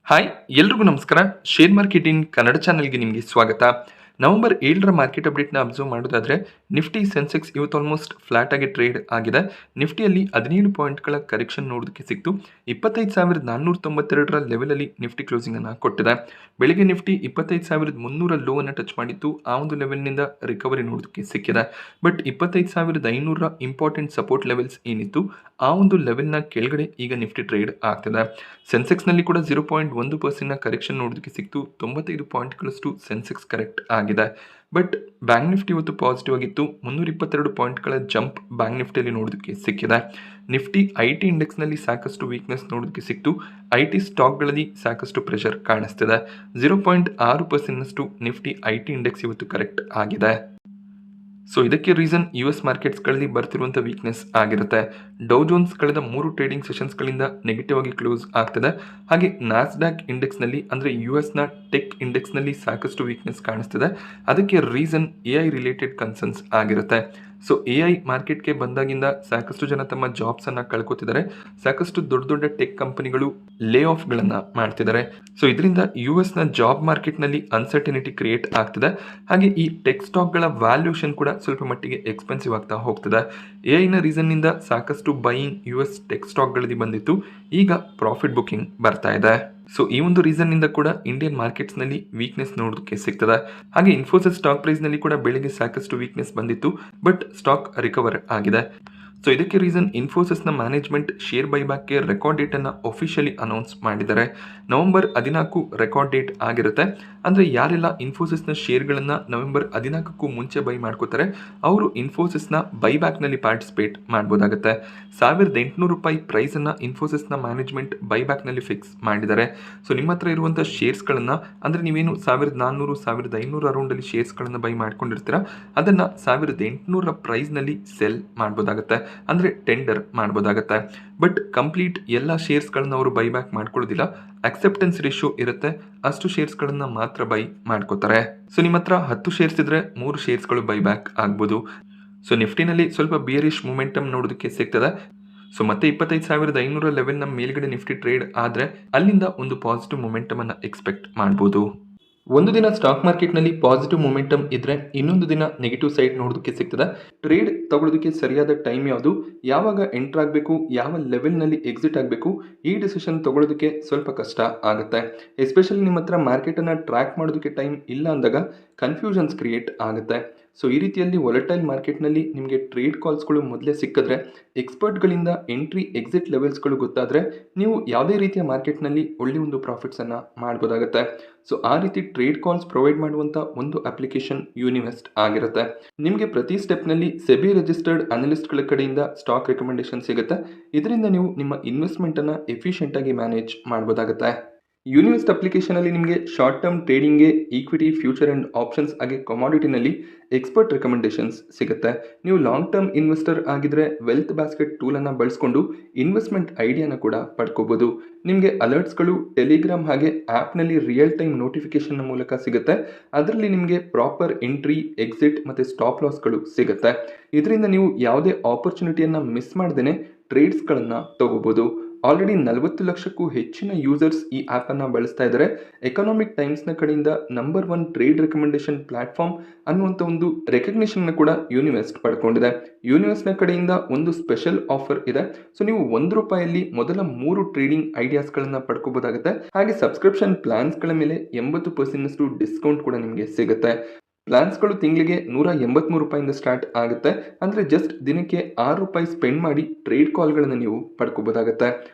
Hi ಎಲ್ರಿಗೂ ನಮಸ್ಕಾರ. Share market in Kannada ಚಾನೆಲ್ಗೆ ನಿಮಗೆ ಸ್ವಾಗತ. ನವೆಂಬರ್ 7ರ ಮಾರ್ಕೆಟ್ ಅಪ್ಡೇಟ್ನ ಅಬ್ಸರ್ವ್ ಮಾಡೋದಾದ್ರೆ ನಿಫ್ಟಿ ಸೆನ್ಸೆಕ್ಸ್ ಇವತ್ತು ಆಲ್ಮೋಸ್ಟ್ ಫ್ಲಾಟ್ ಆಗಿ ಟ್ರೇಡ್ ಆಗಿದೆ. ನಿಫ್ಟಿಯಲ್ಲಿ 17 ಪಾಯಿಂಟ್ಗಳ ಕರೆಕ್ಷನ್ ನೋಡೋದಕ್ಕೆ ಸಿಕ್ತು. 25,492ರ ಲೆವೆಲಲ್ಲಿ ನಿಫ್ಟಿ ಕ್ಲೋಸಿಂಗ್ ಅನ್ನು ಕೊಟ್ಟಿದೆ. ಬೆಳಿಗ್ಗೆ ನಿಫ್ಟಿ 25,300 ಲೋ ಅನ್ನು ಟಚ್ ಮಾಡಿತ್ತು. ಆ ಒಂದು ಲೆವೆಲ್ನಿಂದ ರಿಕವರಿ ನೋಡೋದಕ್ಕೆ ಸಿಕ್ಕಿದೆ. ಬಟ್ 25,500ರ ಇಂಪಾರ್ಟೆಂಟ್ ಸಪೋರ್ಟ್ ಲೆವೆಲ್ಸ್ ಏನಿತ್ತು ಆ ಒಂದು ಲೆವೆಲ್ನ ಕೆಳಗಡೆ ಈಗ ನಿಫ್ಟಿ ಟ್ರೇಡ್ ಆಗ್ತಿದೆ. ಸೆನ್ಸೆಕ್ಸ್ನಲ್ಲಿ ಕೂಡ 0.1% ಕರೆಕ್ಷನ್ ನೋಡೋದಕ್ಕೆ ಸಿಕ್ತು. 95 ಪಾಯಿಂಟ್ಗಳಷ್ಟು ಸೆನ್ಸೆಕ್ಸ್ ಕರೆಕ್ಟ್ ಆಗಿದೆ. ಬಟ್ ಬ್ಯಾಂಕ್ ನಿಫ್ಟಿ ಇವತ್ತು ಪಾಸಿಟಿವ್ ಆಗಿತ್ತು. 322 ಪಾಯಿಂಟ್ಗಳ ಜಂಪ್ ಬ್ಯಾಂಕ್ ನಿಫ್ಟಿಯಲ್ಲಿ ನೋಡೋದಕ್ಕೆ ಸಿಕ್ಕಿದೆ. ನಿಫ್ಟಿ IT ಇಂಡೆಕ್ಸ್ನಲ್ಲಿ ಸಾಕಷ್ಟು ವೀಕ್ನೆಸ್ ನೋಡೋದಕ್ಕೆ ಸಿಕ್ತು. IT ಸ್ಟಾಕ್ಗಳಲ್ಲಿ ಸಾಕಷ್ಟು ಪ್ರೆಷರ್ ಕಾಣಿಸ್ತಿದೆ. 0.6%ನಷ್ಟು ನಿಫ್ಟಿ IT ಇಂಡೆಕ್ಸ್ ಇವತ್ತು ಕರೆಕ್ಟ್ ಆಗಿದೆ. ಸೊ ಇದಕ್ಕೆ ರೀಸನ್ US ಮಾರ್ಕೆಟ್ಸ್ಗಳಲ್ಲಿ ಬರ್ತಿರುವಂಥ ವೀಕ್ನೆಸ್ ಆಗಿರುತ್ತೆ. ಡೌ ಜೋನ್ಸ್ ಕಳೆದ 3 ಟ್ರೇಡಿಂಗ್ ಸೆಷನ್ಸ್ಗಳಿಂದ ನೆಗೆಟಿವ್ ಆಗಿ ಕ್ಲೋಸ್ ಆಗ್ತದೆ. ಹಾಗೆ ನಾಸ್ಡ್ಯಾಕ್ ಇಂಡೆಕ್ಸ್ನಲ್ಲಿ ಅಂದರೆ US ಟೆಕ್ ಇಂಡೆಕ್ಸ್ನಲ್ಲಿ ಸಾಕಷ್ಟು ವೀಕ್ನೆಸ್ ಕಾಣಿಸ್ತಿದೆ. ಅದಕ್ಕೆ ರೀಸನ್ AI ರಿಲೇಟೆಡ್ ಕನ್ಸರ್ನ್ಸ್ ಆಗಿರುತ್ತೆ. ಸೊ AI ಮಾರ್ಕೆಟ್ಗೆ ಬಂದಾಗಿಂದ ಸಾಕಷ್ಟು ಜನ ತಮ್ಮ ಜಾಬ್ಸನ್ನು ಕಳ್ಕೊತಿದ್ದಾರೆ. ಸಾಕಷ್ಟು ದೊಡ್ಡ ದೊಡ್ಡ ಟೆಕ್ ಕಂಪನಿಗಳು ಲೇ ಆಫ್ಗಳನ್ನು ಮಾಡ್ತಿದ್ದಾರೆ. ಸೊ ಇದರಿಂದ US ಜಾಬ್ ಮಾರ್ಕೆಟ್ನಲ್ಲಿ ಅನ್ಸರ್ಟಿನಿಟಿ ಕ್ರಿಯೇಟ್ ಆಗ್ತಿದೆ. ಹಾಗೆ ಈ ಟೆಕ್ ಸ್ಟಾಕ್ಗಳ ವ್ಯಾಲ್ಯೂಷನ್ ಕೂಡ ಸ್ವಲ್ಪ ಮಟ್ಟಿಗೆ ಎಕ್ಸ್ಪೆನ್ಸಿವ್ ಆಗ್ತಾ ಹೋಗ್ತದೆ. AI ರೀಸನ್ನಿಂದ ಸಾಕಷ್ಟು ಬೈಯಿಂಗ್ US ಟೆಕ್ ಸ್ಟಾಕ್ಗಳಲ್ಲಿ ಬಂದಿತ್ತು. ಈಗ ಪ್ರಾಫಿಟ್ ಬುಕಿಂಗ್ ಬರ್ತಾ ಇದೆ. ಸೊ ಈ ಒಂದು ರೀಸನ್ನಿಂದ ಕೂಡ ಇಂಡಿಯನ್ ಮಾರ್ಕೆಟ್ಸ್ನಲ್ಲಿ ವೀಕ್ನೆಸ್ ನೋಡೋದಕ್ಕೆ ಸಿಗ್ತದೆ. ಹಾಗೆ ಇನ್ಫೋಸಿಸ್ ಸ್ಟಾಕ್ ಪ್ರೈಸ್ನಲ್ಲಿ ಕೂಡ ಬೆಳಿಗ್ಗೆ ಸಾಕಷ್ಟು ವೀಕ್ನೆಸ್ ಬಂದಿತ್ತು. ಬಟ್ ಸ್ಟಾಕ್ ರಿಕವರ್ ಆಗಿದೆ. ಸೊ ಇದಕ್ಕೆ ರೀಸನ್ ಇನ್ಫೋಸಿಸ್ನ ಮ್ಯಾನೇಜ್ಮೆಂಟ್ ಶೇರ್ ಬೈಬ್ಯಾಕ್ಗೆ ರೆಕಾರ್ಡ್ ಡೇಟನ್ನು ಅಫಿಷಿಯಲಿ ಅನೌನ್ಸ್ ಮಾಡಿದ್ದಾರೆ. ನವೆಂಬರ್ 14 ರೆಕಾರ್ಡ್ ಡೇಟ್ ಆಗಿರುತ್ತೆ. ಅಂದರೆ ಯಾರೆಲ್ಲ ಇನ್ಫೋಸಿಸ್ನ ಶೇರ್ಗಳನ್ನು ನವೆಂಬರ್ 14ಕ್ಕೂ ಮುಂಚೆ ಬೈ ಮಾಡ್ಕೋತಾರೆ ಅವರು ಇನ್ಫೋಸಿಸ್ನ ಬೈಬ್ಯಾಕ್ನಲ್ಲಿ ಪಾರ್ಟಿಸಿಪೇಟ್ ಮಾಡ್ಬೋದಾಗುತ್ತೆ. 1,800 ರೂಪಾಯಿ ಪ್ರೈಸನ್ನು ಇನ್ಫೋಸಿಸ್ನ ಮ್ಯಾನೇಜ್ಮೆಂಟ್ ಬೈಬ್ಯಾಕ್ನಲ್ಲಿ ಫಿಕ್ಸ್ ಮಾಡಿದ್ದಾರೆ. ಸೊ ನಿಮ್ಮ ಹತ್ರ ಇರುವಂಥ ಶೇರ್ಸ್ಗಳನ್ನು ಅಂದರೆ ನೀವೇನು 1,400 1,500 ಅರೌಂಡಲ್ಲಿ ಶೇರ್ಸ್ಗಳನ್ನು ಬೈ ಮಾಡ್ಕೊಂಡಿರ್ತೀರ ಅದನ್ನು 1,800 ಪ್ರೈಸ್ನಲ್ಲಿ ಸೆಲ್ ಮಾಡ್ಬೋದಾಗುತ್ತೆ. ಅಂದರೆ ಟೆಂಡರ್ ಮಾಡ್ಬೋದಾಗತ್ತೆ. ಬಟ್ ಕಂಪ್ಲೀಟ್ ಎಲ್ಲ ಶೇರ್ಸ್ಗಳನ್ನ ಅವರು ಬೈಬ್ಯಾಕ್ ಮಾಡ್ಕೊಳ್ಳೋದಿಲ್ಲ. ಅಕ್ಸೆಪ್ಟೆನ್ಸ್ ರೇಷಿಯೋ ಇರುತ್ತೆ. ಅಷ್ಟು ಶೇರ್ಸ್ಗಳನ್ನ ಮಾತ್ರ ಬೈ ಮಾಡ್ಕೋತಾರೆ. ಸೊ ನಿಮ್ಮ ಹತ್ರ 10 ಶೇರ್ಸ್ ಇದ್ರೆ 3 ಶೇರ್ಸ್ಗಳು ಬೈಬ್ಯಾಕ್ ಆಗ್ಬೋದು. ಸೊ ನಿಫ್ಟಿನಲ್ಲಿ ಸ್ವಲ್ಪ ಬಿಯರಿಶ್ ಮೂಮೆಂಟಮ್ ನೋಡೋದಕ್ಕೆ ಸಿಗ್ತದೆ. ಸೊ ಮತ್ತೆ 25,500 ಲೆವೆಲ್ನ ಮೇಲ್ಗಡೆ ನಿಫ್ಟಿ ಟ್ರೇಡ್ ಆದರೆ ಅಲ್ಲಿಂದ ಒಂದು ಪಾಸಿಟಿವ್ ಮೂಮೆಂಟಮ್ ಅನ್ನು ಎಕ್ಸ್ಪೆಕ್ಟ್ ಮಾಡ್ಬೋದು. ಒಂದು ದಿನ ಸ್ಟಾಕ್ ಮಾರ್ಕೆಟ್ನಲ್ಲಿ ಪಾಸಿಟಿವ್ ಮೊಮೆಂಟಮ್ ಇದ್ರೆ ಇನ್ನೊಂದು ದಿನ ನೆಗೆಟಿವ್ ಸೈಡ್ ನೋಡೋದಕ್ಕೆ ಸಿಗ್ತದೆ. ಟ್ರೇಡ್ ತಗೊಳ್ಳೋದಕ್ಕೆ ಸರಿಯಾದ ಟೈಮ್ ಯಾವುದು, ಯಾವಾಗ ಎಂಟರ್ ಆಗಬೇಕು, ಯಾವ ಲೆವೆಲ್ನಲ್ಲಿ ಎಕ್ಸಿಟ್ ಆಗಬೇಕು, ಈ ಡಿಸಿಷನ್ ತಗೊಳ್ಳೋದಕ್ಕೆ ಸ್ವಲ್ಪ ಕಷ್ಟ ಆಗುತ್ತೆ. ಎಸ್ಪೆಷಲಿ ನಿಮ್ಮ ಹತ್ರ ಮಾರ್ಕೆಟನ್ನು ಟ್ರ್ಯಾಕ್ ಮಾಡೋದಕ್ಕೆ ಟೈಮ್ ಇಲ್ಲ ಅಂದಾಗ ಕನ್ಫ್ಯೂಷನ್ಸ್ ಕ್ರಿಯೇಟ್ ಆಗುತ್ತೆ. ಸೊ ಈ ರೀತಿಯಲ್ಲಿ ವೊಲಟೈಲ್ ಮಾರ್ಕೆಟ್ನಲ್ಲಿ ನಿಮಗೆ ಟ್ರೇಡ್ ಕಾಲ್ಸ್ಗಳು ಮೊದಲೇ ಸಿಕ್ಕಿದ್ರೆ ಎಕ್ಸ್ಪರ್ಟ್ಗಳಿಂದ ಎಂಟ್ರಿ ಎಕ್ಸಿಟ್ ಲೆವೆಲ್ಸ್ಗಳು ಗೊತ್ತಾದರೆ ನೀವು ಯಾವುದೇ ರೀತಿಯ ಮಾರ್ಕೆಟ್ನಲ್ಲಿ ಒಳ್ಳೆಯ ಒಂದು ಪ್ರಾಫಿಟ್ಸನ್ನು ಮಾಡ್ಬೋದಾಗುತ್ತೆ. ಸೊ ಆ ರೀತಿ ಟ್ರೇಡ್ ಕಾಲ್ಸ್ ಪ್ರೊವೈಡ್ ಮಾಡುವಂಥ ಒಂದು ಅಪ್ಲಿಕೇಶನ್ ಯೂನಿವೆಸ್ಟ್ ಆಗಿರುತ್ತೆ. ನಿಮಗೆ ಪ್ರತಿ ಸ್ಟೆಪ್ನಲ್ಲಿ ಸೆಬಿ ರಿಜಿಸ್ಟರ್ಡ್ ಅನಲಿಸ್ಟ್ಗಳ ಕಡೆಯಿಂದ ಸ್ಟಾಕ್ ರೆಕಮೆಂಡೇಶನ್ ಸಿಗುತ್ತೆ. ಇದರಿಂದ ನೀವು ನಿಮ್ಮ ಇನ್ವೆಸ್ಟ್ಮೆಂಟನ್ನು ಎಫಿಷಿಯೆಂಟಾಗಿ ಮ್ಯಾನೇಜ್ ಮಾಡ್ಬೋದಾಗುತ್ತೆ. ಯೂನಿವೆಸ್ಟ್ ಅಪ್ಲಿಕೇಶನಲ್ಲಿ ನಿಮಗೆ ಶಾರ್ಟ್ ಟರ್ಮ್ ಟ್ರೇಡಿಂಗ್ಗೆ ಈಕ್ವಿಟಿ, ಫ್ಯೂಚರ್ ಆ್ಯಂಡ್ ಆಪ್ಷನ್ಸ್ ಹಾಗೆ ಕಮಾಡಿಟಿನಲ್ಲಿ ಎಕ್ಸ್ಪರ್ಟ್ ರೆಕಮೆಂಡೇಶನ್ಸ್ ಸಿಗುತ್ತೆ. ನೀವು ಲಾಂಗ್ ಟರ್ಮ್ ಇನ್ವೆಸ್ಟರ್ ಆಗಿದ್ರೆ ವೆಲ್ತ್ ಬ್ಯಾಸ್ಕೆಟ್ ಟೂಲನ್ನು ಬಳಸ್ಕೊಂಡು ಇನ್ವೆಸ್ಟ್ಮೆಂಟ್ ಐಡಿಯಾನ ಕೂಡ ಪಡ್ಕೋಬೋದು. ನಿಮಗೆ ಅಲರ್ಟ್ಸ್ಗಳು ಟೆಲಿಗ್ರಾಮ್ ಹಾಗೆ ಆ್ಯಪ್ನಲ್ಲಿ ರಿಯಲ್ ಟೈಮ್ ನೋಟಿಫಿಕೇಶನ್ನ ಮೂಲಕ ಸಿಗುತ್ತೆ. ಅದರಲ್ಲಿ ನಿಮಗೆ ಪ್ರಾಪರ್ ಎಂಟ್ರಿ, ಎಕ್ಸಿಟ್ ಮತ್ತು ಸ್ಟಾಪ್ ಲಾಸ್ಗಳು ಸಿಗುತ್ತೆ. ಇದರಿಂದ ನೀವು ಯಾವುದೇ ಆಪರ್ಚುನಿಟಿಯನ್ನು ಮಿಸ್ ಮಾಡ್ದೇ ಟ್ರೇಡ್ಸ್ಗಳನ್ನು ತಗೋಬೋದು. ಆಲ್ರೆಡಿ 40 ಲಕ್ಷಕ್ಕೂ ಹೆಚ್ಚಿನ ಯೂಸರ್ಸ್ ಈ ಆ್ಯಪನ್ನು ಬಳಸ್ತಾ ಇದ್ದಾರೆ. ಎಕನಾಮಿಕ್ ಟೈಮ್ಸ್ನ ಕಡೆಯಿಂದ ನಂಬರ್ 1 ಟ್ರೇಡ್ ರೆಕಮೆಂಡೇಶನ್ ಪ್ಲಾಟ್ಫಾರ್ಮ್ ಅನ್ನುವಂಥ ಒಂದು ರೆಕಗ್ನಿಷನ್ನ ಕೂಡ ಯೂನಿವೆಸ್ಟ್ ಪಡ್ಕೊಂಡಿದೆ. ಯೂನಿವೆಸ್ಟ್ನ ಕಡೆಯಿಂದ ಒಂದು ಸ್ಪೆಷಲ್ ಆಫರ್ ಇದೆ. ಸೊ ನೀವು ₹1 ಮೊದಲ 3 ಟ್ರೇಡಿಂಗ್ ಐಡಿಯಾಸ್ಗಳನ್ನು ಪಡ್ಕೋಬೋದಾಗುತ್ತೆ. ಹಾಗೆ ಸಬ್ಸ್ಕ್ರಿಪ್ಷನ್ ಪ್ಲಾನ್ಸ್ಗಳ ಮೇಲೆ 80% ಡಿಸ್ಕೌಂಟ್ ಕೂಡ ನಿಮಗೆ ಸಿಗುತ್ತೆ. ಪ್ಲಾನ್ಸ್ಗಳು ತಿಂಗಳಿಗೆ ₹183 ಸ್ಟಾರ್ಟ್ ಆಗುತ್ತೆ. ಅಂದರೆ ಜಸ್ಟ್ ದಿನಕ್ಕೆ ₹6 ಸ್ಪೆಂಡ್ ಮಾಡಿ ಟ್ರೇಡ್ ಕಾಲ್ಗಳನ್ನು ನೀವು ಪಡ್ಕೋಬೋದಾಗುತ್ತೆ.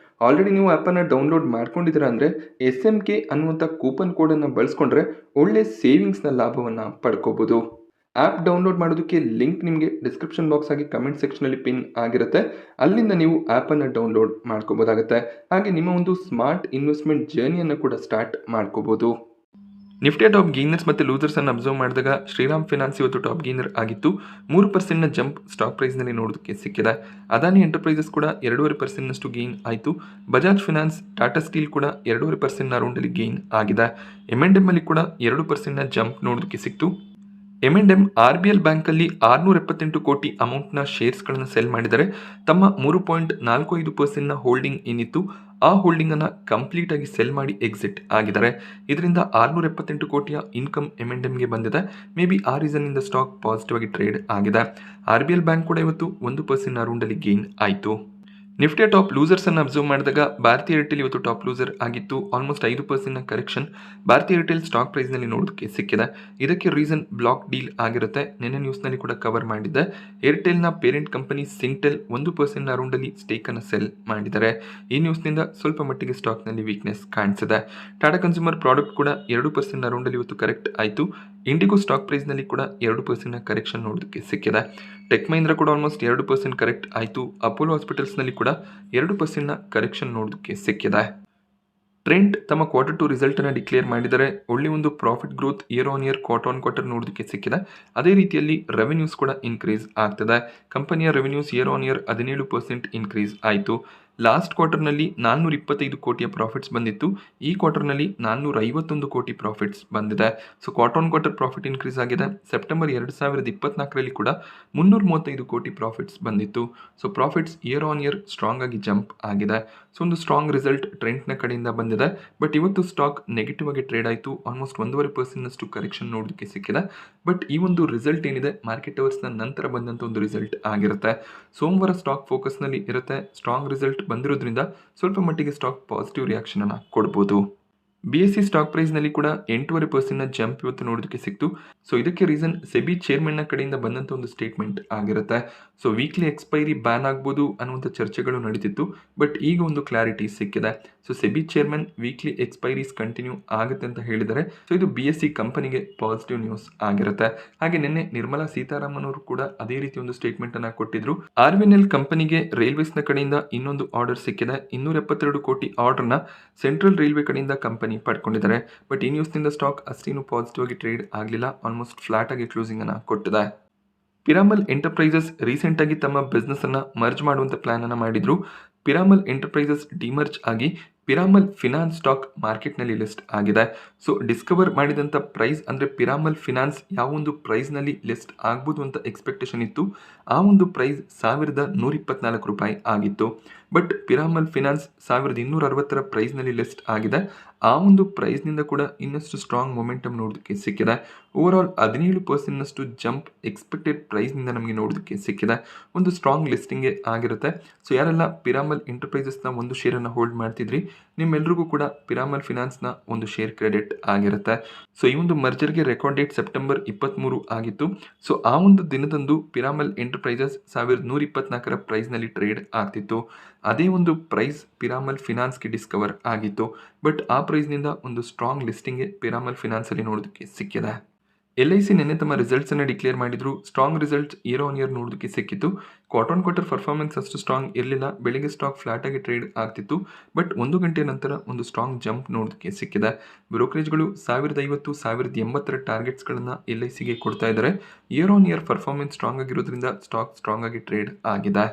ಆಲ್ರೆಡಿ ನೀವು ಆ್ಯಪನ್ನು ಡೌನ್ಲೋಡ್ ಮಾಡ್ಕೊಂಡಿದ್ದೀರಾ ಅಂದರೆ SMK ಅನ್ನುವಂಥ ಕೂಪನ್ ಕೋಡನ್ನು ಬಳಸ್ಕೊಂಡ್ರೆ ಒಳ್ಳೆ ಸೇವಿಂಗ್ಸ್ನ ಲಾಭವನ್ನು ಪಡ್ಕೋಬೋದು. ಆ್ಯಪ್ ಡೌನ್ಲೋಡ್ ಮಾಡೋದಕ್ಕೆ ಲಿಂಕ್ ನಿಮಗೆ ಡಿಸ್ಕ್ರಿಪ್ಷನ್ ಬಾಕ್ಸ್ ಆಗಿ ಕಮೆಂಟ್ ಸೆಕ್ಷನಲ್ಲಿ ಪಿನ್ ಆಗಿರುತ್ತೆ. ಅಲ್ಲಿಂದ ನೀವು ಆ್ಯಪನ್ನು ಡೌನ್ಲೋಡ್ ಮಾಡ್ಕೋಬೋದಾಗುತ್ತೆ. ಹಾಗೆ ನಿಮ್ಮ ಒಂದು ಸ್ಮಾರ್ಟ್ ಇನ್ವೆಸ್ಟ್ಮೆಂಟ್ ಜರ್ನಿಯನ್ನು ಕೂಡ ಸ್ಟಾರ್ಟ್ ಮಾಡ್ಕೋಬೋದು. ನಿಫ್ಟಿಯ ಟಾಪ್ ಗೇನರ್ಸ್ ಮತ್ತು ಲೂಸರ್ಸ್ ಅನ್ನು ಅಬ್ಸರ್ವ್ ಮಾಡಿದಾಗ ಶ್ರೀರಾಮ್ ಫಿನಾನ್ಸ್ ಇವತ್ತು ಟಾಪ್ ಗೇನರ್ ಆಗಿತ್ತು. 3% ಜಂಪ್ ಸ್ಟಾಕ್ ಪ್ರೈಸ್ನಲ್ಲಿ ನೋಡೋದಕ್ಕೆ ಸಿಕ್ಕಿದೆ. ಅದಾನಿ ಎಂಟರ್ಪ್ರೈಸಸ್ ಕೂಡ 2.5% ಗೇನ್ ಆಯಿತು. ಬಜಾಜ್ ಫಿನಾನ್ಸ್, ಟಾಟಾ ಸ್ಟೀಲ್ ಕೂಡ 2.5% ಅರೌಂಡಲ್ಲಿ ಗೇನ್ ಆಗಿದೆ. M&M ಅಲ್ಲಿ ಕೂಡ 2% ಜಂಪ್ ನೋಡೋದಕ್ಕೆ ಸಿಕ್ತು. M&M RBL ಬ್ಯಾಂಕಲ್ಲಿ 678 ಕೋಟಿ ಅಮೌಂಟ್ನ ಶೇರ್ಸ್ಗಳನ್ನು ಸೆಲ್ ಮಾಡಿದರೆ ತಮ್ಮ 3.45% ಹೋಲ್ಡಿಂಗ್ ಏನಿತ್ತು ಆ ಹೋಲ್ಡಿಂಗನ್ನು ಕಂಪ್ಲೀಟಾಗಿ ಸೆಲ್ ಮಾಡಿ ಎಕ್ಸಿಟ್ ಆಗಿದ್ದಾರೆ. ಇದರಿಂದ 678 ಕೋಟಿಯ ಇನ್ಕಮ್ M&Mಗೆ ಬಂದಿದೆ. ಮೇ ಬಿ ಆ ರೀಸನ್ನಿಂದ ಸ್ಟಾಕ್ ಪಾಸಿಟಿವ್ ಆಗಿ ಟ್ರೇಡ್ ಆಗಿದೆ. RBL ಬ್ಯಾಂಕ್ ಕೂಡ ಇವತ್ತು 1% ಅರೌಂಡಲ್ಲಿ ಗೇನ್ ಆಯಿತು. ನಿಫ್ಟಿಯ ಟಾಪ್ ಲೂಸರ್ಸ್ ಅನ್ನು ಅಬ್ಸರ್ವ್ ಮಾಡಿದಾಗ ಭಾರತೀಯ ಏರ್ಟೆಲ್ ಇವತ್ತು ಟಾಪ್ ಲೂಸರ್ ಆಗಿತ್ತು. ಆಲ್ಮೋಸ್ಟ್ 5% ಕರೆಕ್ಷನ್ ಭಾರತೀಯ ಏರ್ಟೆಲ್ ಸ್ಟಾಕ್ ಪ್ರೈಸ್ನಲ್ಲಿ ನೋಡೋದಕ್ಕೆ ಸಿಕ್ಕಿದೆ. ಇದಕ್ಕೆ ರೀಸನ್ ಬ್ಲಾಕ್ ಡೀಲ್ ಆಗಿರುತ್ತೆ. ನಿನ್ನೆ ನ್ಯೂಸ್ನಲ್ಲಿ ಕೂಡ ಕವರ್ ಮಾಡಿದ್ದೆ. ಏರ್ಟೆಲ್ನ ಪೇರೆಂಟ್ ಕಂಪನಿ ಸಿಂಗ್ಟೆಲ್ 1% ಅರೌಂಡಲ್ಲಿ ಸ್ಟೇಕನ್ನು ಸೆಲ್ ಮಾಡಿದ್ದಾರೆ. ಈ ನ್ಯೂಸ್ನಿಂದ ಸ್ವಲ್ಪ ಮಟ್ಟಿಗೆ ಸ್ಟಾಕ್ನಲ್ಲಿ ವೀಕ್ನೆಸ್ ಕಾಣಿಸಿದೆ. ಟಾಟಾ ಕನ್ಸ್ಯೂಮರ್ ಪ್ರಾಡಕ್ಟ್ ಕೂಡ 2% ಅರೌಂಡಲ್ಲಿ ಇವತ್ತು ಕರೆಕ್ಟ್ ಆಯಿತು. ಇಂಡಿಗೋ ಸ್ಟಾಕ್ ಪ್ರೈಸ್ನಲ್ಲಿ ಕೂಡ 2% ಕರೆಕ್ಷನ್ ನೋಡೋದಕ್ಕೆ ಸಿಕ್ಕಿದೆ. ಟೆಕ್ ಮಹೀಂದ್ರ ಕೂಡ ಆಲ್ಮೋಸ್ಟ್ 2% ಕರೆಕ್ಟ್ ಆಯಿತು. ಅಪೋಲೋ ಹಾಸ್ಪಿಟಲ್ಸ್ನಲ್ಲಿ ಕೂಡ 2% ಕರೆಕ್ಷನ್ ನೋಡೋದಕ್ಕೆ ಸಿಕ್ಕಿದೆ. ಟ್ರೆಂಡ್ ತಮ್ಮ Q2 ರಿಸಲ್ಟನ್ನು ಡಿಕ್ಲೇರ್ ಮಾಡಿದರೆ ಒಳ್ಳೆ ಒಂದು profit growth year on year quarter ನೋಡೋದಕ್ಕೆ ಸಿಕ್ಕಿದೆ. ಅದೇ ರೀತಿಯಲ್ಲಿ ರೆವೆನ್ಯೂಸ್ ಕೂಡ ಇನ್ಕ್ರೀಸ್ ಆಗ್ತದೆ. ಕಂಪನಿಯ revenues year on year 17% increase ಆಯಿತು. ಲಾಸ್ಟ್ ಕ್ವಾರ್ಟರ್ನಲ್ಲಿ 425 ಕೋಟಿಯ ಪ್ರಾಫಿಟ್ಸ್ ಬಂದಿತ್ತು. ಈ ಕ್ವಾರ್ಟರ್ನಲ್ಲಿ 451 ಕೋಟಿ ಪ್ರಾಫಿಟ್ಸ್ ಬಂದಿದೆ. ಸೊ ಕ್ವಾರ್ಟರ್ ಪ್ರಾಫಿಟ್ ಇನ್ಕ್ರೀಸ್ ಆಗಿದೆ. ಸೆಪ್ಟೆಂಬರ್ 2024ರಲ್ಲಿ ಕೂಡ 335 ಕೋಟಿ ಪ್ರಾಫಿಟ್ಸ್ ಬಂದಿತ್ತು. So profits year on year strong ಆಗಿ ಜಂಪ್ ಆಗಿದೆ. ಸೊ ಒಂದು ಸ್ಟ್ರಾಂಗ್ ರಿಸಲ್ಟ್ ಟ್ರೆಂಡ್ನ ಕಡೆಯಿಂದ ಬಂದಿದೆ. ಬಟ್ ಇವತ್ತು ಸ್ಟಾಕ್ ನೆಗೆಟಿವ್ ಆಗಿ ಟ್ರೇಡ್ ಆಯಿತು. ಆಲ್ಮೋಸ್ಟ್ 1.5% ಕರೆಕ್ಷನ್ ನೋಡೋದಕ್ಕೆ ಸಿಕ್ಕಿದೆ. ಬಟ್ ಈ ಒಂದು ರಿಸಲ್ಟ್ ಏನಿದೆ ಮಾರ್ಕೆಟ್ ಅವರ್ಸ್ನ ನಂತರ ಬಂದಂಥ ಒಂದು ರಿಸಲ್ಟ್ ಆಗಿರುತ್ತೆ. ಸೋಮವಾರ ಸ್ಟಾಕ್ ಫೋಕಸ್ನಲ್ಲಿ ಇರುತ್ತೆ. ಸ್ಟ್ರಾಂಗ್ ರಿಸಲ್ಟ್ ಬಂದಿರೋದ್ರಿಂದ ಸ್ವಲ್ಪ ಮಟ್ಟಿಗೆ ಸ್ಟಾಕ್ ಪಾಸಿಟಿವ್ ರಿಯಾಕ್ಷನ್ ಅನ್ನು ಕೊಡ್ಬೋದು. BSE ಸ್ಟಾಕ್ ಪ್ರೈಸ್ನಲ್ಲಿ ಕೂಡ 8.5% ಜಂಪ್ ಇವತ್ತು ನೋಡೋದಕ್ಕೆ ಸಿಕ್ತು. ಸೊ ಇದಕ್ಕೆ ರೀಸನ್ ಸೆಬಿ ಚೇರ್ಮನ್ನ ಕಡೆಯಿಂದ ಬಂದಂಥ ಒಂದು ಸ್ಟೇಟ್ಮೆಂಟ್ ಆಗಿರುತ್ತೆ. ಸೊ ವೀಕ್ಲಿ ಎಕ್ಸ್ಪೈರಿ ಬ್ಯಾನ್ ಆಗ್ಬೋದು ಅನ್ನುವಂಥ ಚರ್ಚೆಗಳು ನಡೀತಿತ್ತು. ಬಟ್ ಈಗ ಒಂದು ಕ್ಲಾರಿಟಿ ಸಿಕ್ಕಿದೆ. So SEBI chairman weekly expiries continue ಆಗುತ್ತೆ ಅಂತ ಹೇಳಿದರೆ ಸೊ ಇದು BSE ಕಂಪನಿಗೆ ಪಾಸಿಟಿವ್ ನ್ಯೂಸ್ ಆಗಿರುತ್ತೆ. ಹಾಗೆ ನಿನ್ನೆ ನಿರ್ಮಲಾ ಸೀತಾರಾಮನ್ ಅವರು ಕೂಡ ಅದೇ ರೀತಿ ಒಂದು ಸ್ಟೇಟ್ಮೆಂಟ್ ಅನ್ನು ಕೊಟ್ಟಿದ್ರು. RVNL ಕಂಪನಿಗೆ ರೈಲ್ವೇಸ್ನ ಕಡೆಯಿಂದ ಇನ್ನೊಂದು ಆರ್ಡರ್ ಸಿಕ್ಕಿದೆ. 272 ಕೋಟಿ ಆರ್ಡರ್ನ ಸೆಂಟ್ರಲ್ ರೈಲ್ವೆ ಕಡೆಯಿಂದ ಕಂಪನಿ ಪಡ್ಕೊಂಡಿದ್ದಾರೆ. ಬಟ್ ಈ ನ್ಯೂಸ್ನಿಂದ ಸ್ಟಾಕ್ ಅಷ್ಟೇನು ಪಾಸಿಟಿವ್ ಆಗಿ ಟ್ರೇಡ್ ಆಗಲಿಲ್ಲ. ಆಲ್ಮೋಸ್ಟ್ ಫ್ಲಾಟ್ ಆಗಿ ಕ್ಲೋಸಿಂಗ್ ಅನ್ನು ಕೊಟ್ಟಿದೆ. ಪಿರಾಮಲ್ ಎಂಟರ್ಪ್ರೈಸಸ್ ರೀಸೆಂಟ್ ಆಗಿ ತಮ್ಮ ಬಿಸ್ನೆಸ್ ಅನ್ನ ಮರ್ಜ್ ಮಾಡುವಂತ ಪ್ಲಾನ್ ಅನ್ನ ಮಾಡಿದ್ರು. ಪಿರಾಮಲ್ ಎಂಟರ್ಪ್ರೈಸಸ್ ಡಿಮರ್ಜ್ ಆಗಿ ಪಿರಾಮಲ್ ಫಿನಾನ್ಸ್ ಸ್ಟಾಕ್ ಮಾರ್ಕೆಟ್ನಲ್ಲಿ ಲಿಸ್ಟ್ ಆಗಿದೆ. ಸೊ ಡಿಸ್ಕವರ್ ಮಾಡಿದಂಥ ಪ್ರೈಸ್ ಅಂದರೆ ಪಿರಾಮಲ್ ಫಿನಾನ್ಸ್ ಯಾವ ಒಂದು ಪ್ರೈಸ್ನಲ್ಲಿ ಲಿಸ್ಟ್ ಆಗ್ಬೋದು ಅಂತ ಎಕ್ಸ್ಪೆಕ್ಟೇಷನ್ ಇತ್ತು. ಆ ಒಂದು ಪ್ರೈಸ್ ₹1,124 ಆಗಿತ್ತು. ಬಟ್ ಪಿರಾಮಲ್ ಫಿನಾನ್ಸ್ 1,260 ಪ್ರೈಸ್ನಲ್ಲಿ ಲಿಸ್ಟ್ ಆಗಿದೆ. ಆ ಒಂದು ಪ್ರೈಸ್ನಿಂದ ಕೂಡ ಇನ್ನಷ್ಟು ಸ್ಟ್ರಾಂಗ್ ಮೊಮೆಂಟಮ್ ನೋಡೋದಕ್ಕೆ ಸಿಕ್ಕಿದೆ. ಓವರ್ ಆಲ್ 17%ನಷ್ಟು ಜಂಪ್ ಎಕ್ಸ್ಪೆಕ್ಟೆಡ್ ಪ್ರೈಸ್ನಿಂದ ನಮಗೆ ನೋಡೋದಕ್ಕೆ ಸಿಕ್ಕಿದೆ. ಒಂದು ಸ್ಟ್ರಾಂಗ್ ಲಿಸ್ಟಿಂಗೇ ಆಗಿರುತ್ತೆ. ಸೊ ಯಾರೆಲ್ಲ ಪಿರಾಮಲ್ ಎಂಟರ್ಪ್ರೈಸಸ್ನ ಒಂದು ಶೇರನ್ನು ಹೋಲ್ಡ್ ಮಾಡ್ತಿದ್ರಿ ನಿಮ್ಮೆಲ್ರಿಗೂ ಕೂಡ ಪಿರಾಮಲ್ ಫಿನಾನ್ಸ್ನ ಒಂದು ಶೇರ್ ಕ್ರೆಡಿಟ್ ಆಗಿರುತ್ತೆ. ಸೊ ಈ ಒಂದು ಮರ್ಜರ್ಗೆ ರೆಕಾರ್ಡ್ ಡೇಟ್ ಸೆಪ್ಟೆಂಬರ್ 23 ಆಗಿತ್ತು. ಸೊ ಆ ಒಂದು ದಿನದಂದು ಪಿರಾಮಲ್ ಎಂಟರ್ಪ್ರೈಸಸ್ 1,124 ಪ್ರೈಸ್ನಲ್ಲಿ ಟ್ರೇಡ್ ಆಗ್ತಿತ್ತು. ಅದೇ ಒಂದು ಪ್ರೈಸ್ ಪಿರಾಮಲ್ ಫಿನಾನ್ಸ್ಗೆ ಡಿಸ್ಕವರ್ ಆಗಿತ್ತು. ಬಟ್ ಆ ಪ್ರೈಸ್ನಿಂದ ಒಂದು ಸ್ಟ್ರಾಂಗ್ ಲಿಸ್ಟಿಂಗ್ಗೆ ಪಿರಾಮಲ್ ಫಿನಾನ್ಸಲ್ಲಿ ನೋಡೋದಕ್ಕೆ ಸಿಕ್ಕಿದೆ. LIC ನಿನ್ನೆ ತಮ್ಮ ರಿಸಲ್ಟ್ಸನ್ನು ಡಿಕ್ಲೇರ್ ಮಾಡಿದ್ರು. Strong results year on year ನೋಡೋದಕ್ಕೆ ಸಿಕ್ಕಿತ್ತು. ಕ್ವಾರ್ಟರ್ ಪರ್ಫಾರ್ಮೆನ್ಸ್ ಅಷ್ಟು ಸ್ಟ್ರಾಂಗ್ ಇರಲಿಲ್ಲ. ಬೆಳಿಗ್ಗೆ ಸ್ಟಾಕ್ ಫ್ಲಾಟ್ ಆಗಿ ಟ್ರೇಡ್ ಆಗ್ತಿತ್ತು. ಬಟ್ 1 ಗಂಟೆಯ ನಂತರ ಒಂದು ಸ್ಟ್ರಾಂಗ್ ಜಂಪ್ ನೋಡೋದಕ್ಕೆ ಸಿಕ್ಕಿದೆ. ಬ್ರೋಕರೇಜ್ಗಳು 1,050, 1,080 ಟಾರ್ಗೆಟ್ಸ್ಗಳನ್ನು LICಗೆ ಕೊಡ್ತಾ ಇದ್ದಾರೆ. Year on year performance strong ಆಗಿರೋದ್ರಿಂದ ಸ್ಟಾಕ್ ಸ್ಟ್ರಾಂಗ್ ಆಗಿ ಟ್ರೇಡ್ ಆಗಿದೆ.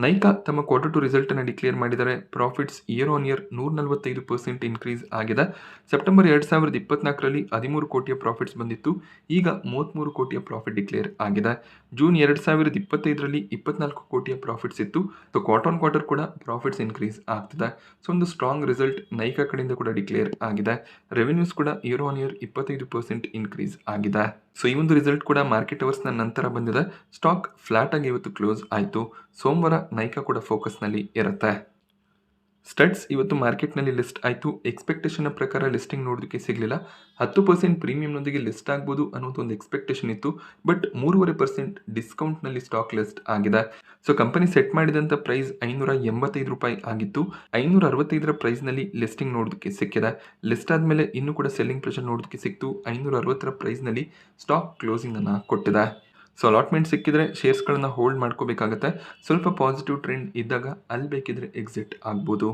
ನೈಕಾ ತಮ್ಮ Q2 ರಿಸಲ್ಟನ್ನು ಡಿಕ್ಲೇರ್ ಮಾಡಿದರೆ profits year on year 145% increase ಆಗಿದೆ. ಸೆಪ್ಟೆಂಬರ್ 2024ರಲ್ಲಿ 13 ಕೋಟಿಯ ಪ್ರಾಫಿಟ್ಸ್ ಬಂದಿತ್ತು. ಈಗ 33 ಕೋಟಿಯ ಪ್ರಾಫಿಟ್ ಡಿಕ್ಲೇರ್ ಆಗಿದೆ. ಜೂನ್ 2025ರಲ್ಲಿ 24 ಕೋಟಿಯ ಪ್ರಾಫಿಟ್ಸ್ ಇತ್ತು. ಸೊ ಕ್ವಾರ್ಟರ್ ಕೂಡ ಪ್ರಾಫಿಟ್ಸ್ ಇನ್ಕ್ರೀಸ್ ಆಗ್ತದೆ. ಸೊ ಒಂದು ಸ್ಟ್ರಾಂಗ್ ರಿಸಲ್ಟ್ ನೈಕಾ ಕಡೆಯಿಂದ ಕೂಡ ಡಿಕ್ಲೇರ್ ಆಗಿದೆ. ರೆವೆನ್ಯೂಸ್ ಕೂಡ ಇಯರ್ ಆನ್ ಇಯರ್ 25% ಇನ್ಕ್ರೀಸ್ ಆಗಿದೆ. ಸೊ ಈ ಒಂದು ರಿಸಲ್ಟ್ ಕೂಡ ಮಾರ್ಕೆಟ್ ಅವರ್ಸ್ನ ನಂತರ ಬಂದಿದೆ. ಸ್ಟಾಕ್ ಫ್ಲಾಟ್ ಆಗಿ ಇವತ್ತು ಕ್ಲೋಸ್ ಆಯಿತು. ಸೋಮವಾರ ನೈಕಾ ಕೂಡ ಫೋಕಸ್ನಲ್ಲಿ ಇರುತ್ತೆ. ಸ್ಟಡ್ಸ್ ಇವತ್ತು ಮಾರ್ಕೆಟ್ನಲ್ಲಿ ಲಿಸ್ಟ್ ಆಯಿತು. ಎಕ್ಸ್ಪೆಕ್ಟೇಷನ್ ಪ್ರಕಾರ ಲಿಸ್ಟಿಂಗ್ ನೋಡೋದಕ್ಕೆ ಸಿಗಲಿಲ್ಲ. 10% ಪ್ರೀಮಿಯಂನೊಂದಿಗೆ ಲಿಸ್ಟ್ ಆಗ್ಬೋದು ಅನ್ನೋದು ಒಂದು ಎಕ್ಸ್ಪೆಕ್ಟೇಷನ್ ಇತ್ತು. ಬಟ್ 3.5% ಡಿಸ್ಕೌಂಟ್ನಲ್ಲಿ ಸ್ಟಾಕ್ ಲಿಸ್ಟ್ ಆಗಿದೆ. ಸೊ ಕಂಪನಿ ಸೆಟ್ ಮಾಡಿದಂಥ ಪ್ರೈಸ್ ₹585 ಆಗಿತ್ತು. 565 ಪ್ರೈಸ್ನಲ್ಲಿ ಲಿಸ್ಟಿಂಗ್ ನೋಡೋದಕ್ಕೆ ಸಿಕ್ಕಿದೆ. ಲಿಸ್ಟ್ ಆದಮೇಲೆ ಇನ್ನೂ ಕೂಡ ಸೆಲ್ಲಿಂಗ್ ಪ್ರೆಷರ್ ನೋಡೋದಕ್ಕೆ ಸಿಕ್ತು. 560 ಪ್ರೈಸ್ನಲ್ಲಿ ಸ್ಟಾಕ್ ಕ್ಲೋಸಿಂಗ್ ಅನ್ನು ಕೊಟ್ಟಿದೆ. ಸೊ ಅಲಾಟ್ಮೆಂಟ್ ಸಿಕ್ಕಿದ್ರೆ ಶೇರ್ಸ್ಗಳನ್ನು ಹೋಲ್ಡ್ ಮಾಡ್ಕೋಬೇಕಾಗತ್ತೆ. ಸ್ವಲ್ಪ ಪಾಸಿಟಿವ್ ಟ್ರೆಂಡ್ ಇದ್ದಾಗ ಅಲ್ಲಿ ಬೇಕಿದ್ರೆ ಎಕ್ಸಿಟ್ ಆಗ್ಬೋದು.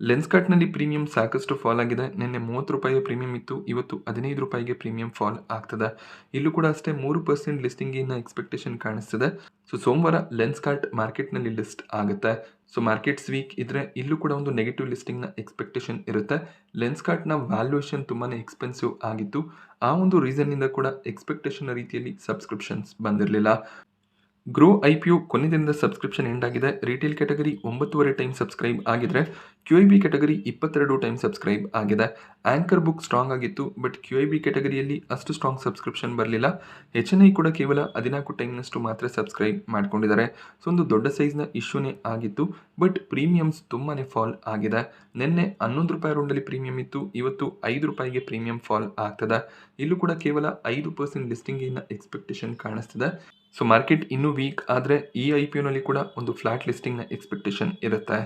ಲೆನ್ಸ್ಕಾರ್ಟ್ನಲ್ಲಿ ಪ್ರೀಮಿಯಂ ಸಾಕಷ್ಟು ಫಾಲ್ ಆಗಿದೆ. ನಿನ್ನೆ ₹30 ಪ್ರೀಮಿಯಂ ಇತ್ತು. ಇವತ್ತು ₹15ಗೆ ಪ್ರೀಮಿಯಂ ಫಾಲ್ ಆಗ್ತದೆ. ಇಲ್ಲೂ ಕೂಡ ಅಷ್ಟೇ 3% ಲಿಸ್ಟಿಂಗಿನ ಎಕ್ಸ್ಪೆಕ್ಟೇಷನ್ ಕಾಣಿಸ್ತಿದೆ. ಸೊ ಸೋಮವಾರ ಲೆನ್ಸ್ಕಾರ್ಟ್ ಮಾರ್ಕೆಟ್ನಲ್ಲಿ ಲಿಸ್ಟ್ ಆಗುತ್ತೆ. ಸೊ ಮಾರ್ಕೆಟ್ಸ್ ವೀಕ್ ಇದ್ರೆ ಇಲ್ಲೂ ಕೂಡ ಒಂದು ನೆಗೆಟಿವ್ ಲಿಸ್ಟಿಂಗ್ನ ಎಕ್ಸ್ಪೆಕ್ಟೇಷನ್ ಇರುತ್ತೆ. ಲೆನ್ಸ್ಕಾರ್ಟ್ನ ವ್ಯಾಲ್ಯೂಯೇಷನ್ ತುಂಬಾ ಎಕ್ಸ್ಪೆನ್ಸಿವ್ ಆಗಿತ್ತು. ಆ ಒಂದು ರೀಸನ್ನಿಂದ ಕೂಡ ಎಕ್ಸ್ಪೆಕ್ಟೇಷನ್ ರೀತಿಯಲ್ಲಿ ಸಬ್ಸ್ಕ್ರಿಪ್ಷನ್ಸ್ ಬಂದಿರಲಿಲ್ಲ. ಗ್ರೋ IPO ಕೊನೆ ದಿನದ ಸಬ್ಸ್ಕ್ರಿಪ್ಷನ್ ಎಂಡ್ ಆಗಿದೆ. ರಿಟೇಲ್ ಕ್ಯಾಟಗರಿ 9.5 ಟೈಮ್ ಸಬ್ಸ್ಕ್ರೈಬ್ ಆಗಿದ್ರೆ QIB ಕ್ಯಾಟಗರಿ 22 ಟೈಮ್ ಸಬ್ಸ್ಕ್ರೈಬ್ ಆಗಿದೆ. ಆಂಕರ್ ಬುಕ್ ಸ್ಟ್ರಾಂಗ್ ಆಗಿತ್ತು, ಬಟ್ QIB ಕ್ಯಾಟಗರಿಯಲ್ಲಿ ಅಷ್ಟು ಸ್ಟ್ರಾಂಗ್ ಸಬ್ಸ್ಕ್ರಿಪ್ಷನ್ ಬರಲಿಲ್ಲ. HNI ಕೂಡ ಕೇವಲ 14 ಟೈಮ್ನಷ್ಟು ಮಾತ್ರ ಸಬ್ಸ್ಕ್ರೈಬ್ ಮಾಡ್ಕೊಂಡಿದ್ದಾರೆ. ಸೊ ಒಂದು ದೊಡ್ಡ ಸೈಜ್ನ ಇಶ್ಯೂನೇ ಆಗಿತ್ತು, ಬಟ್ ಪ್ರೀಮಿಯಮ್ಸ್ ತುಂಬಾನೇ ಫಾಲ್ ಆಗಿದೆ. ನಿನ್ನೆ 11 ರೂಪಾಯಿ ರೌಂಡಲ್ಲಿ ಪ್ರೀಮಿಯಂ ಇತ್ತು, ಇವತ್ತು 5 ರೂಪಾಯಿಗೆ ಪ್ರೀಮಿಯಂ ಫಾಲ್ ಆಗ್ತದೆ. ಇಲ್ಲೂ ಕೂಡ ಕೇವಲ 5% ಲಿಸ್ಟಿಂಗ್ ಎಕ್ಸ್ಪೆಕ್ಟೇಷನ್ ಕಾಣಿಸ್ತಿದೆ. ಸೊ ಮಾರ್ಕೆಟ್ ಇನ್ನೂ ವೀಕ್ ಆದರೆ ಈ IPOನಲ್ಲಿ ಕೂಡ ಒಂದು ಫ್ಲಾಟ್ ಲಿಸ್ಟಿಂಗ್ನ ಎಕ್ಸ್ಪೆಕ್ಟೇಷನ್ ಇರುತ್ತೆ.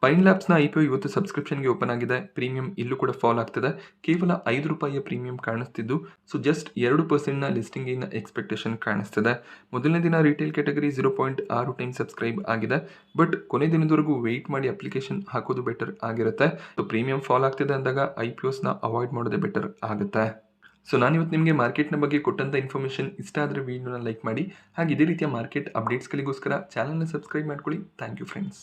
ಪೈನ್ ಲ್ಯಾಬ್ಸ್ನ IPO ಇವತ್ತು ಸಬ್ಸ್ಕ್ರಿಪ್ಷನ್ಗೆ ಓಪನ್ ಆಗಿದೆ. ಪ್ರೀಮಿಯಂ ಇಲ್ಲೂ ಕೂಡ ಫಾಲ್ ಆಗ್ತದೆ. ಕೇವಲ 5 ರೂಪಾಯಿಯ ಪ್ರೀಮಿಯಂ ಕಾಣಿಸ್ತಿದ್ದು, ಸೊ ಜಸ್ಟ್ 2%ನ ಲಿಸ್ಟಿಂಗಿನ ಎಕ್ಸ್ಪೆಕ್ಟೇಷನ್ ಕಾಣಿಸ್ತಿದೆ. ಮೊದಲನೇ ದಿನ ರಿಟೇಲ್ ಕ್ಯಾಟಗರಿ 0.6 ಟೈಮ್ ಸಬ್ಸ್ಕ್ರೈಬ್ ಆಗಿದೆ, ಬಟ್ ಕೊನೆ ದಿನದವರೆಗೂ ವೆಯ್ಟ್ ಮಾಡಿ ಅಪ್ಲಿಕೇಶನ್ ಹಾಕೋದು ಬೆಟರ್ ಆಗಿರುತ್ತೆ. ಸೊ ಪ್ರೀಮಿಯಂ ಫಾಲ್ ಆಗ್ತಿದೆ ಅಂದಾಗ IPOಸ್ನ ಅವಾಯ್ಡ್ ಮಾಡೋದೇ ಬೆಟರ್ ಆಗುತ್ತೆ. ಸೊ ನಾನಿವತ್ತು ನಿಮಗೆ ಮಾರ್ಕೆಟ್ನ ಬಗ್ಗೆ ಕೊಟ್ಟಂಥ ಇನ್ಫಾರ್ಮೇಷನ್ ಇಷ್ಟ ಆದರೆ ವಿಡಿಯೋನ ಲೈಕ್ ಮಾಡಿ. ಹಾಗೆ ಇದೇ ರೀತಿಯ ಮಾರ್ಕೆಟ್ ಅಪ್ಡೇಟ್ಸ್ಗಳಿಗೋಸ್ಕರ ಚಾನಲ್ನ ಸಬ್ಸ್ಕ್ರೈಬ್ ಮಾಡ್ಕೊಳ್ಳಿ. Thank you friends.